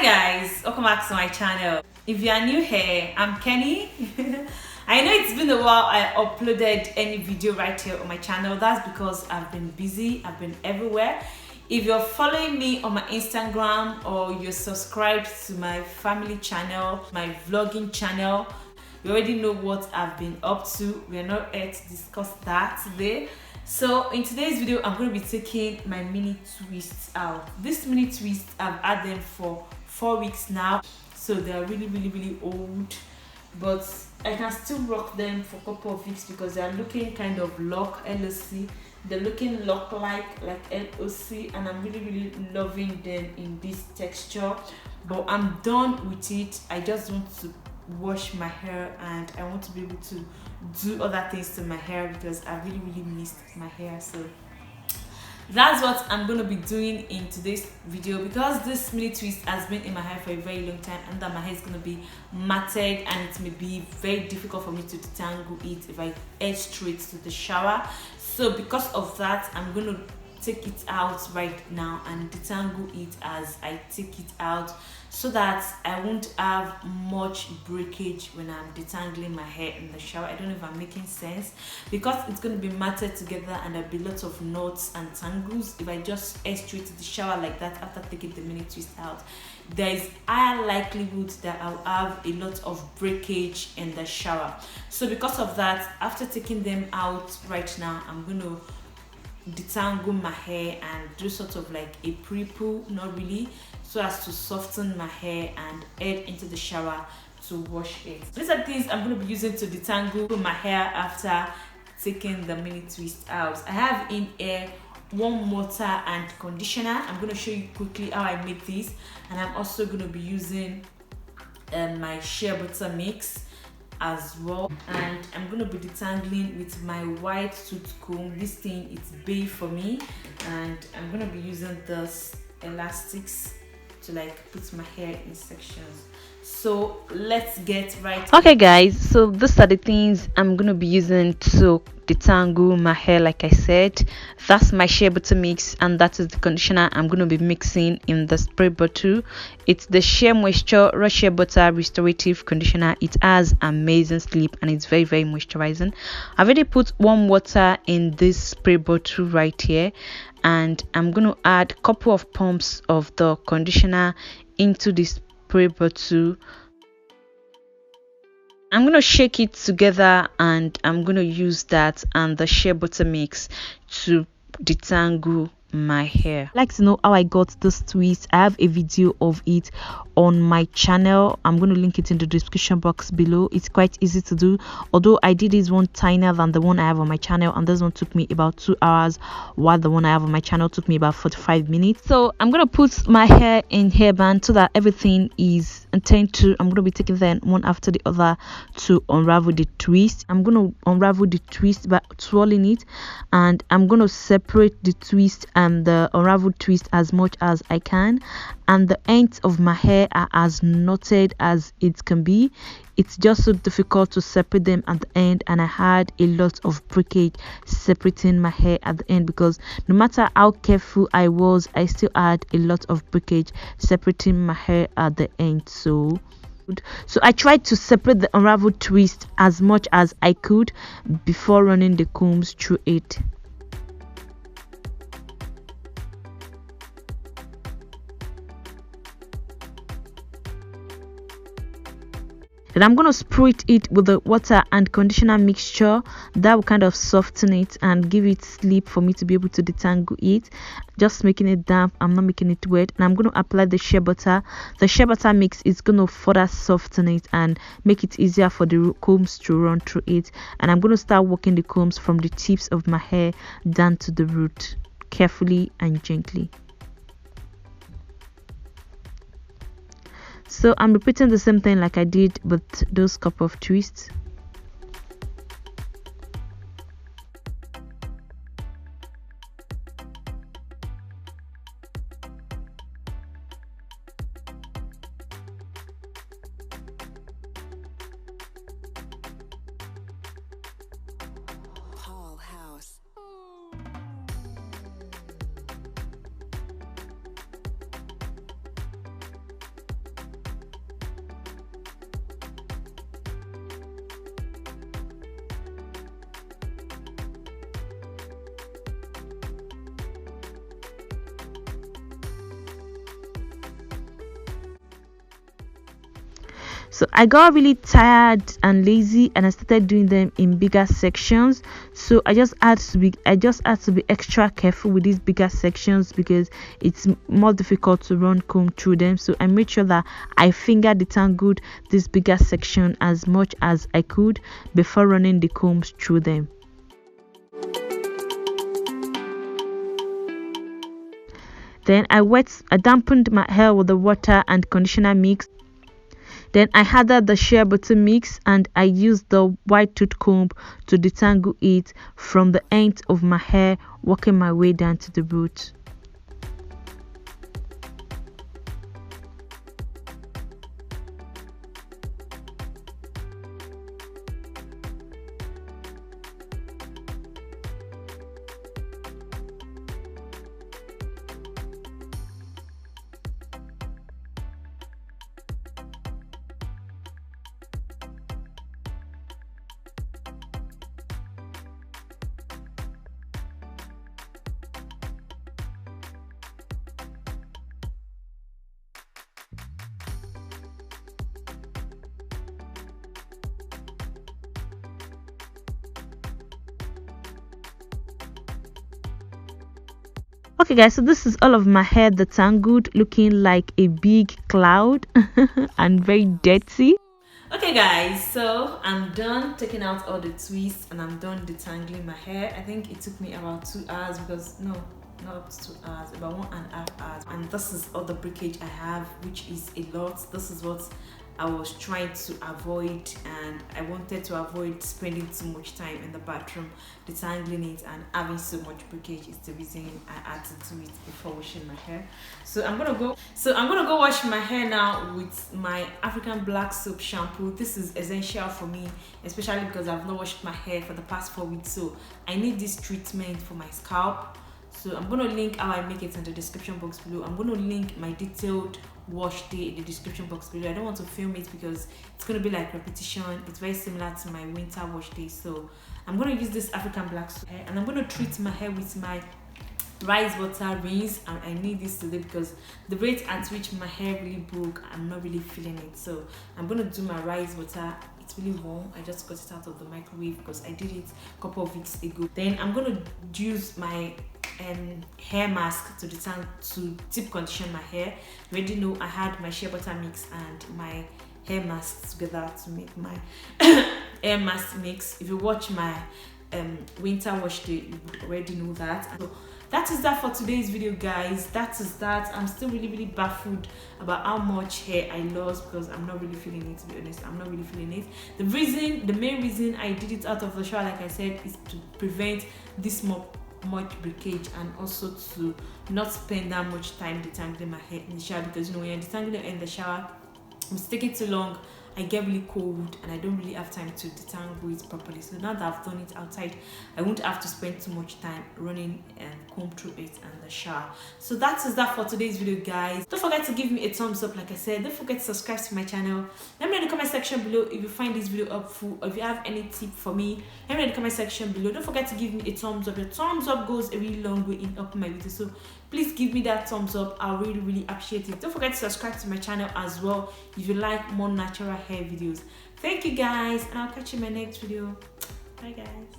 Hi guys, welcome back to my channel. If you are new here, I'm Kenny. I know it's been a while I uploaded any video right here on my channel. That's because I've been busy, I've been everywhere. If you're following me on my Instagram or you're subscribed to my family channel, my vlogging channel, you already know what I've been up to. We're not here to discuss that today. So in today's video, I'm going to be taking my mini twists out. This mini twist, I've had them for 4 weeks now, so they're really old, but I can still rock them for a couple of weeks because they're looking kind of lock LOC. They're looking lock like LOC, and I'm really loving them in this texture. But I'm done with it. I just want to wash my hair and I want to be able to do other things to my hair because I really missed my hair. So that's what I'm going to be doing in today's video, because this mini twist has been in my hair for a very long time and that my hair is going to be matted and it may be very difficult for me to detangle it if I head straight to the shower. So because of that, I'm going to take it out right now and detangle it as I take it out, so that I won't have much breakage when I'm detangling my hair in the shower. I don't know if I'm making sense, because it's going to be matted together and there'll be lots of knots and tangles if I just head straight to the shower like that after taking the mini twist out. There is higher likelihood that I'll have a lot of breakage in the shower. So because of that, after taking them out right now, I'm going to detangle my hair and do sort of like a pre-poo, not really, so as to soften my hair and head into the shower to wash it. These are things I'm going to be using to detangle my hair after taking the mini twist out. I have in here warm water and conditioner. I'm going to show you quickly how I made this, and I'm also going to be using my shea butter mix as well, and I'm going to be detangling with my white tooth comb. This thing is big for me, and I'm going to be using this elastics to like put my hair in sections. So let's get right. Okay guys, so these are the things I'm going to be using to detangle my hair. Like I said, that's my shea butter mix, and that is the conditioner I'm going to be mixing in the spray bottle. It's the Shea Moisture Raw Shea Butter Restorative Conditioner. It has amazing sleep and it's very moisturizing. I've already put warm water in this spray bottle right here, and I'm going to add a couple of pumps of the conditioner into this spray bottle. I'm going to shake it together, and I'm going to use that and the shea butter mix to detangle my hair. Like to know how I got this twist? I have a video of it on my channel. I'm going to link it in the description box below. It's quite easy to do, although I did this one tinier than the one I have on my channel, and this one took me about 2 hours, while the one I have on my channel took me about 45 minutes. So I'm going to put my hair in hairband so that everything is intended to. I'm going to be taking them one after the other to unravel the twist. I'm going to unravel the twist by twirling it, and I'm going to separate the twist and the unraveled twist as much as I can, and the ends of my hair are as knotted as it can be. It's just so difficult to separate them at the end, and I had a lot of breakage separating my hair at the end, because no matter how careful I was, I still had a lot of breakage separating my hair at the end. So I tried to separate the unraveled twist as much as I could before running the combs through it. Then I'm going to spritz it with the water and conditioner mixture. That will kind of soften it and give it sleep for me to be able to detangle it. Just making it damp, I'm not making it wet. And I'm going to apply the shea butter. The shea butter mix is going to further soften it and make it easier for the combs to run through it. And I'm going to start working the combs from the tips of my hair down to the root, carefully and gently. So I'm repeating the same thing like I did with those couple of twists. So I got really tired and lazy, and I started doing them in bigger sections. So I just had to be extra careful with these bigger sections because it's more difficult to run comb through them. So I made sure that I finger detangled this bigger section as much as I could before running the combs through them. Then I dampened my hair with the water and conditioner mix. Then I added the shea butter mix, and I used the white tooth comb to detangle it from the end of my hair, working my way down to the root. Okay guys, so this is all of my hair detangled, looking like a big cloud and very dirty. Okay guys, so I'm done taking out all the twists and I'm done detangling my hair. I think it took me about 2 hours, because no, not up to 2 hours, about 1.5 hours. And this is all the breakage I have, which is a lot. This is what I was trying to avoid, and I wanted to avoid spending too much time in the bathroom detangling it and having so much breakage. Is the reason I had to do it before washing my hair. So I'm gonna go wash my hair now with my African black soap shampoo. This is essential for me, especially because I've not washed my hair for the past 4 weeks, so I need this treatment for my scalp. So I'm going to link how I make it in the description box below. I'm going to link my detailed wash day in the description box below. I don't want to film it because it's going to be like repetition. It's very similar to my winter wash day. So I'm going to use this African black soap and I'm going to treat my hair with my rice water rinse. And I need this today because the rate at which my hair really broke, I'm not really feeling it. So I'm going to do my rice water. It's really warm. I just got it out of the microwave because I did it a couple of weeks ago. Then I'm going to use my hair mask to deep condition my hair. You already know I had my shea butter mix and my hair mask together to make my hair mask mix. If you watch my winter wash day, you would already know that. So that is that for today's video, guys. That is that. I'm still really baffled about how much hair I lost because I'm not really feeling it, to be honest. I'm not really feeling it. The main reason I did it out of the shower, like I said, is to prevent this much breakage and also to not spend that much time detangling my hair in the shower, because you know when you're detangling in the shower, it's taking too long, I get really cold and I don't really have time to detangle it properly. So now that I've done it outside, I won't have to spend too much time running and comb through it and the shower. So that is that for today's video, guys. Don't forget to give me a thumbs up, like I said. Don't forget to subscribe to my channel. Let me know in the comment section below if you find this video helpful, or if you have any tip for me. Let me know in the comment section below. Don't forget to give me a thumbs up. Your thumbs up goes a really long way in helping my video, so please give me that thumbs up. I really appreciate it. Don't forget to subscribe to my channel as well if you like more natural hair videos. Thank you guys, and I'll catch you in my next video. Bye guys.